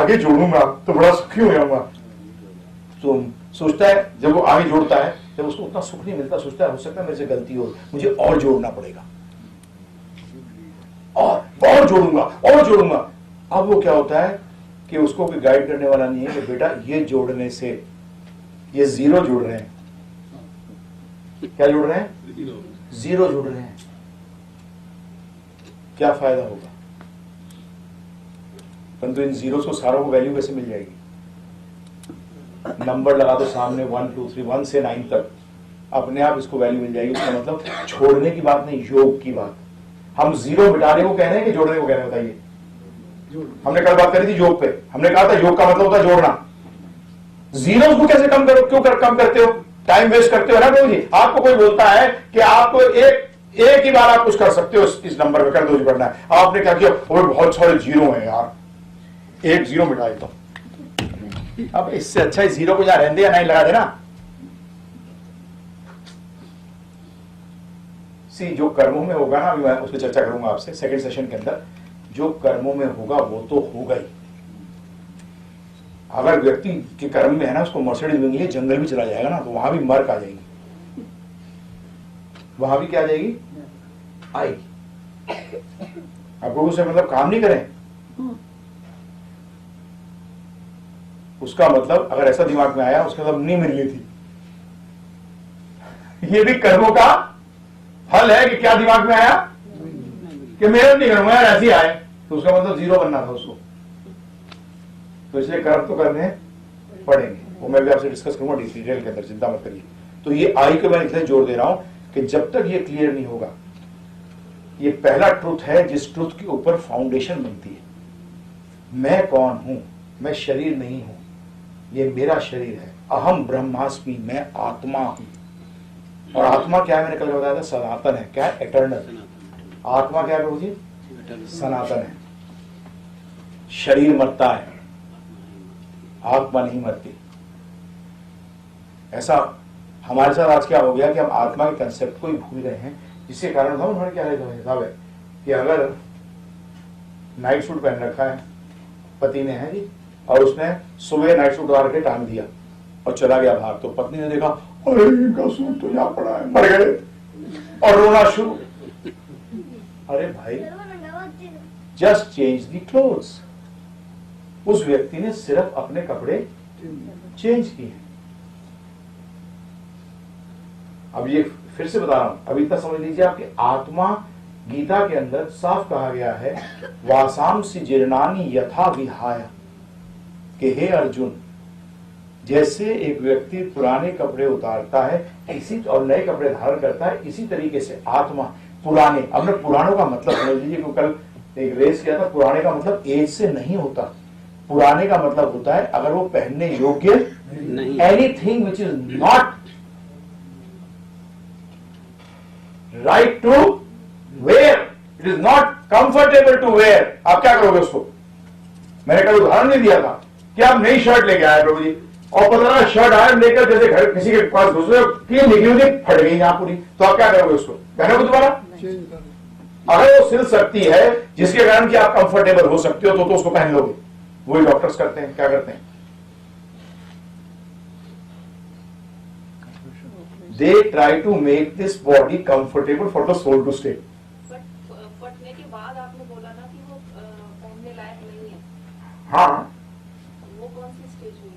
आगे जोड़ूंगा तो बड़ा सुखी हो जाऊंगा। तो सोचता है, जब वो आगे जोड़ता है, जब उसको उतना सुख नहीं मिलता, सोचता है हो सकता है मेरे से गलती हो, मुझे और जोड़ना पड़ेगा, और जोड़ूंगा और जोड़ूंगा। अब वो क्या होता है कि उसको कोई गाइड करने वाला नहीं है कि बेटा ये जोड़ने से, ये जीरो जुड़ रहे हैं, क्या जुड़ रहे हैं, जीरो जुड़ रहे हैं, क्या फायदा होगा। परंतु इन जीरो को सारों को वैल्यू कैसे मिल जाएगी, नंबर लगा दो सामने 1 2 3 1 से 9 तक, अपने आप इसको वैल्यू मिल जाएगी। उसका मतलब छोड़ने की बात नहीं, योग की बात। हम जीरो मिटाने को कह रहे हैं कि जोड़ने को कह रहे हैं, बताइए। हमने कल बात करी थी योग पे, हमने कहा था योग का मतलब होता है जोड़ना। जीरो को कैसे कम करो, क्यों कम करते हो, टाइम वेस्ट करते हो ना प्रभु जी। आपको कोई बोलता है कि आपको एक ही बार आप कुछ कर सकते हो, इस नंबर में कर दो जो करना है, आपने क्या किया, बहुत सारे जीरो हैं यार, एक जीरो मिटा देता हूं। अब इससे अच्छा है जीरो को जहां रहने या नहीं लगा देना। सी जो कर्मों में होगा ना, मैं उस पर चर्चा करूंगा आपसे सेकंड सेशन के अंदर। जो कर्मों में होगा वो तो होगा ही। अगर व्यक्ति के कर्म में है ना, उसको मर्सिडीज मिल लिए जंगल भी चला जाएगा ना, तो वहां भी मर्क आ जाएगी, वहां भी क्या आ जाएगी, आएगी। आपको उससे मतलब काम नहीं करें, उसका मतलब अगर ऐसा दिमाग में आया, उसका मतलब नहीं मिल रही थी। ये भी कर्मों का फल है कि क्या दिमाग में आया कि मेहनत नहीं करूंगा यार, ऐसे आए, तो उसका मतलब जीरो बनना था उसको। तो इसलिए कर्म तो करने पड़ेंगे, वो मैं भी आपसे डिस्कस करूंगा डिटेल के अंदर, चिंता मत करिए। तो ये आई को मैं इसलिए जोर दे रहा हूं कि जब तक ये क्लियर नहीं होगा, ये पहला ट्रुथ है जिस ट्रुथ के ऊपर फाउंडेशन बनती है। मैं कौन हूं, मैं शरीर नहीं हूं, ये मेरा शरीर है, अहम ब्रह्मास्मि, मैं आत्मा हूं। और आत्मा क्या है, मैंने कल बताया था, सनातन है। क्या है, एटर्नल। आत्मा क्या है प्रभु जी, सनातन है। शरीर मरता है, आत्मा नहीं मरती। ऐसा हमारे साथ आज क्या हो गया कि हम आत्मा के कंसेप्ट को ही भूल रहे हैं, जिसके कारण हम उन्होंने क्या हिसाब है कि अगर नाइट सूट पहन रखा है पति ने, है जी, और उसने सुबह नाइट सूट उतार के टांग दिया और चला गया बाहर, तो पत्नी ने देखा, अरे इनका सूट तो यहाँ पड़ा है, मर गए, और रोना शुरू। अरे भाई, जस्ट चेंज द क्लोथ्स। उस व्यक्ति ने सिर्फ अपने कपड़े चेंज किए। अब ये फिर से बता रहा हूं, अभी तक समझ लीजिए, आपकी आत्मा, गीता के अंदर साफ कहा गया है, वासांसि जीर्णानि यथा विहाय, कि हे अर्जुन, जैसे एक व्यक्ति पुराने कपड़े उतारता है इसी और नए कपड़े धारण करता है, इसी तरीके से आत्मा पुराने, अब पुरानों का मतलब समझ लीजिए, क्योंकि कल एक रेस किया था, पुराने का मतलब एज से नहीं होता, पुराने का मतलब होता है अगर वो पहनने योग्य नहीं, anything which is not right to wear, it is not comfortable to wear, आप क्या करोगे उसको। मैंने कल उदाहरण नहीं दिया था कि आप नई शर्ट लेके आए प्रभु जी, और 15 शर्ट आए लेकर, जैसे घर किसी के पास घुसे, तीन निकली हुई फट गई यहां पूरी, तो आप क्या करोगे उसको, पहनोगे दोबारा। अगर वो सिल सकती है जिसके कारण कि आप कंफर्टेबल हो सकते हो, तो उसको पहन लोगे। वही डॉक्टर्स करते हैं, क्या करते हैं, they try to make this body comfortable for the soul to stay. फटने के बाद आपने बोला ना कि वो पहनने लायक नहीं है। हाँ, वो कौन सी स्टेज हुई?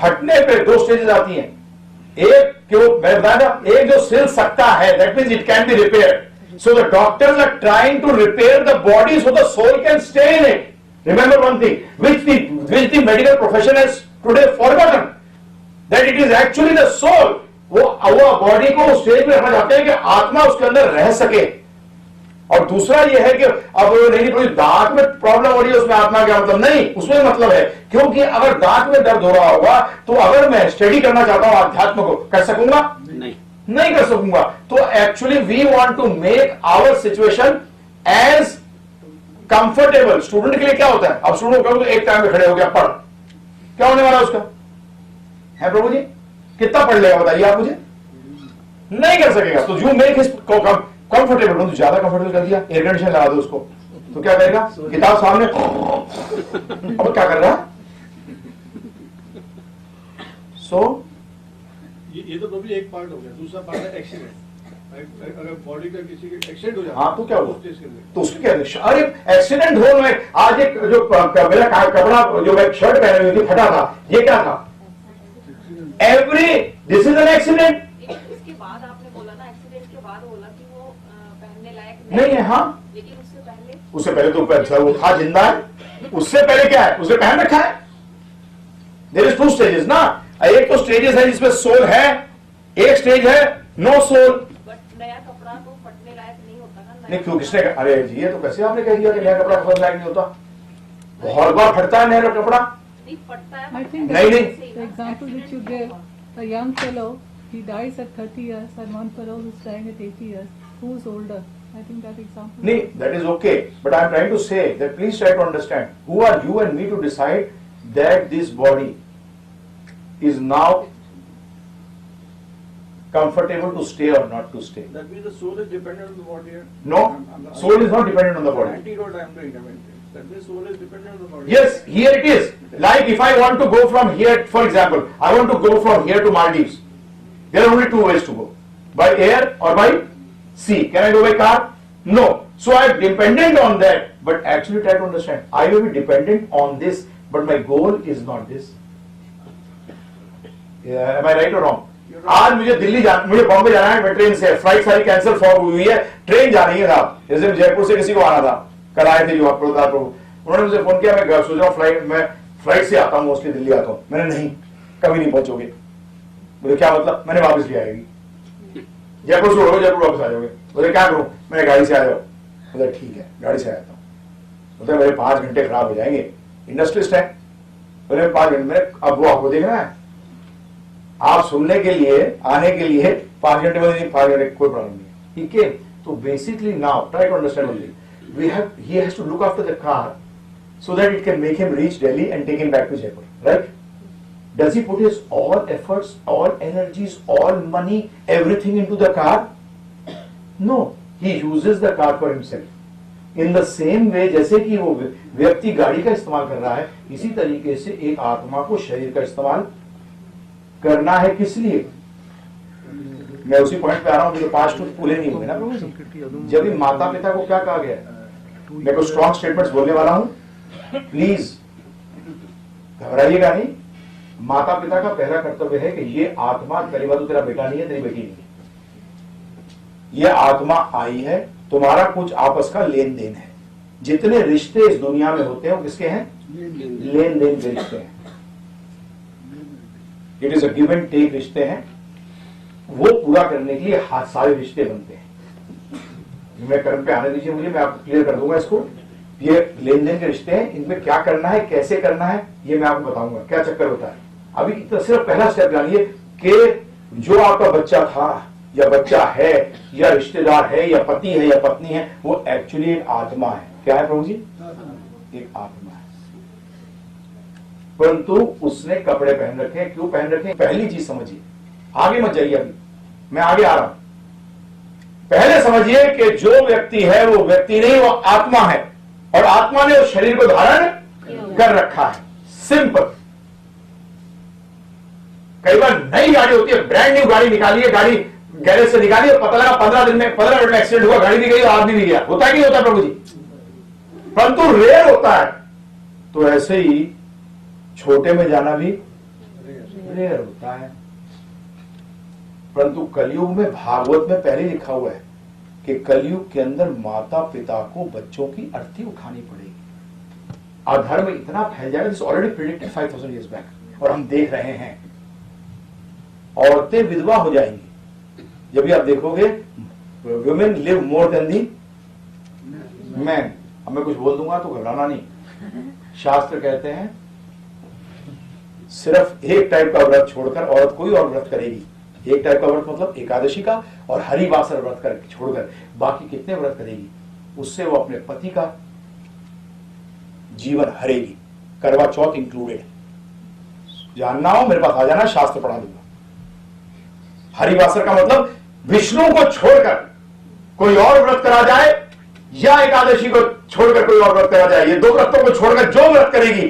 फटने पे दो स्टेजेस आती हैं। एक क्यों मैं बताया था, एक जो सिल सकता है, that means it can be repaired, so the doctors are trying to repair the body so the soul can stay in it. Remember one thing which the medical profession has today forgotten, that it is actually the soul। वो body को stage पे रखना चाहते हैं कि आत्मा उसके अंदर रह सके। और दूसरा ये है कि अब नहीं कोई दांत में प्रॉब्लम हो रही है, उसमें आत्मा क्या मतलब, नहीं, उसमें मतलब है, क्योंकि अगर दांत में दर्द हो रहा होगा तो अगर मैं स्टडी करना चाहता हूं अध्यात्म को, कर सकूंगा, नहीं कर सकूंगा। तो actually we want to make our situation as comfortable. Student के लिए क्या होता है, अब स्टूडेंट को एक टाइम में खड़े हो गया, पढ़, क्या होने वाला उसका है प्रभु जी, कितना पढ़ लेगा बताइए आप मुझे, नहीं कर सकेगा। तो यू मेक हिज कंफर्टेबल, ज्यादा कंफर्टेबल कर दिया, एयर कंडीशन लगा दो उसको, तो क्या करेगा? किताब सामने, अब क्या कर रहा है? सो ये तो भी एक पार्ट हो गया, दूसरा पार्ट है एक्सीडेंट। अगर बॉडी का किसी के एक्सीडेंट हो जाता है, हाँ तो क्या हुआ? उस केस तो उसकी क्या? अरे एक्सीडेंट हो में आज एक जो मेरा कपड़ा जो मैं शर्ट पहने हुई थी फटा था, ये क्या था? Every this is an accident. इसके बाद आपने बोला ना, एक्सीडेंट के बाद बोला कि वो पहनने लायक नहीं है। हाँ, लेकिन उससे पहले तो वो था, जिंदा है। उससे पहले क्या है? उसने पहन रखा है। देयर इज टू स्टेजेस ना। एक तो स्टेजेस है जिसमें सोल है, एक स्टेज है नो सोल। बट नया कपड़ा तो फटने लायक नहीं होता ना। नहीं क्यों? किसने? अरे जी ये तो कैसे आपने कह दिया कि नया कपड़ा फटने लायक नहीं होता? बहुत बार फटता है नया कपड़ा। नहीं फटता है। I think नहीं, that नहीं। the example which you gave, a young fellow, he dies at 30 years, and one fellow who's dying at 80 years. Who's older? I think that example. No, that is okay. But I am trying to say that please try to understand. Who are you and me to decide that this body is now comfortable to stay or not to stay? That means the soul is dependent on the body. No, soul is not dependent on the body. Antidote I am doing. That means soul is dependent on the body. Yes, here it is. Like if I want to go from here, for example, I want to go from here to Maldives. There are only two ways to go. By air or by sea. Can I go by car? No. So I am dependent on that. But actually try to understand. I will be dependent on this, but my goal is not this. Am I right or wrong? आज मुझे मुझे बॉम्बे जाना है, मैं train से, flight सारी cancel for हुई है, ट्रेन जा रही है साहब। जैसे जयपुर से किसी को आना था, कल आए थे जो प्रभुदास प्रभु, उन्होंने मुझे फोन किया, मैं सोच रहा हूँ मैं फ्लाइट से आता हूँ, मोस्टली दिल्ली आता हूँ। मैंने नहीं, कभी नहीं पहुंचोगे। मुझे क्या मतलब? मैंने वापस ले आएगी, जयपुर से उड़ो, जयपुर वापस आ जाओगे। बोले क्या करूं? मैंने गाड़ी से आ जाओ। बोले ठीक है, गाड़ी से आता हूँ। बोले मेरे 5 घंटे खराब हो जाएंगे, इंडस्ट्रियलिस्ट है। बोले 5 घंटे में, अब वो आपको देखना है, आप सुनने के लिए आने के लिए 5 घंटे में नहीं, 5 घंटे कोई प्रॉब्लम नहीं। ठीक है, तो basically now try to understand only he has to look after the car so that it can make him reach Delhi and take him back to Jaipur, right? Does he put his all efforts, all energies, all money, everything into the car? No, he uses the car for himself. In the same way, जैसे कि वो व्यक्ति गाड़ी का इस्तेमाल कर रहा है, इसी तरीके से एक आत्मा को शरीर का इस्तेमाल करना है। किस लिए? मैं उसी पॉइंट पे आ रहा हूं, मुझे 5 टूथ पूरे नहीं हुए ना प्रभु जी। जब भी माता पिता को क्या कहा गया, मैं कुछ स्ट्रॉन्ग स्टेटमेंट्स बोलने वाला हूं, प्लीज घबराइएगा नहीं। माता पिता का पहला कर्तव्य है कि ये आत्मा, तेरी बात, तेरा बेटा नहीं है, तेरी बेटी नहीं है, ये आत्मा आई है, तुम्हारा कुछ आपस का लेन देन है। जितने रिश्ते इस दुनिया में होते हैं वो किसके हैं? लेन देन के रिश्ते हैं। It is a give and take रिश्ते हैं। वो पूरा करने के लिए सारे रिश्ते बनते हैं। मैं कर्म पे आने दीजिए मुझे, मैं आपको क्लियर कर दूंगा इसको। ये लेन देन के रिश्ते हैं, इनमें क्या करना है, कैसे करना है, ये मैं आपको बताऊंगा क्या चक्कर होता है। अभी तो सिर्फ पहला स्टेप जानिए कि जो आपका बच्चा था या बच्चा है या रिश्तेदार है या पति है या पत्नी है, वो एक्चुअली एक आत्मा है। क्या है प्रभु जी? एक आत्मा है, परंतु उसने कपड़े पहन रखे हैं। क्यों पहन रखे हैं? पहली चीज समझिए, आगे मत जाइए, अभी मैं आगे आ रहा हूं। पहले समझिए कि जो व्यक्ति है वो व्यक्ति नहीं, वो आत्मा है, और आत्मा ने उस शरीर को धारण कर रखा है। सिंपल। कई बार नई गाड़ी होती है, ब्रांड न्यू गाड़ी निकाली है, गाड़ी गैरेज से निकाली और पता लगा 15 मिनट में एक्सीडेंट हुआ, गाड़ी भी गई और आदमी भी गया। होता है कि नहीं होता प्रभु जी? परंतु रेयर होता है। तो ऐसे ही छोटे में जाना भी रेयर होता है। परंतु कलयुग में, भागवत में पहले लिखा हुआ है कि कलयुग के अंदर माता पिता को बच्चों की अर्थी उठानी पड़ेगी। अधर्म इतना फैल जाएगा, this already predicted 5000 years back, और हम देख रहे हैं। औरतें विधवा हो जाएंगी। जब भी आप देखोगे women live more than the man. अब मैं कुछ बोल दूंगा तो घबराना नहीं। शास्त्र कहते हैं सिर्फ एक टाइप का व्रत छोड़कर औरत कोई और व्रत करेगी। एक टाइप का व्रत मतलब एकादशी का और हरिवासर व्रत कर छोड़कर बाकी कितने व्रत करेगी, उससे वो अपने पति का जीवन हरेगी, करवा चौथ इंक्लूडेड। जानना हो मेरे पास आ जाना, शास्त्र पढ़ा दूंगा। हरिवासर का मतलब विष्णु को छोड़कर कोई और व्रत करा जाए या एकादशी को छोड़कर कोई और व्रत करा जाए, ये दो व्रतों को छोड़कर जो व्रत करेगी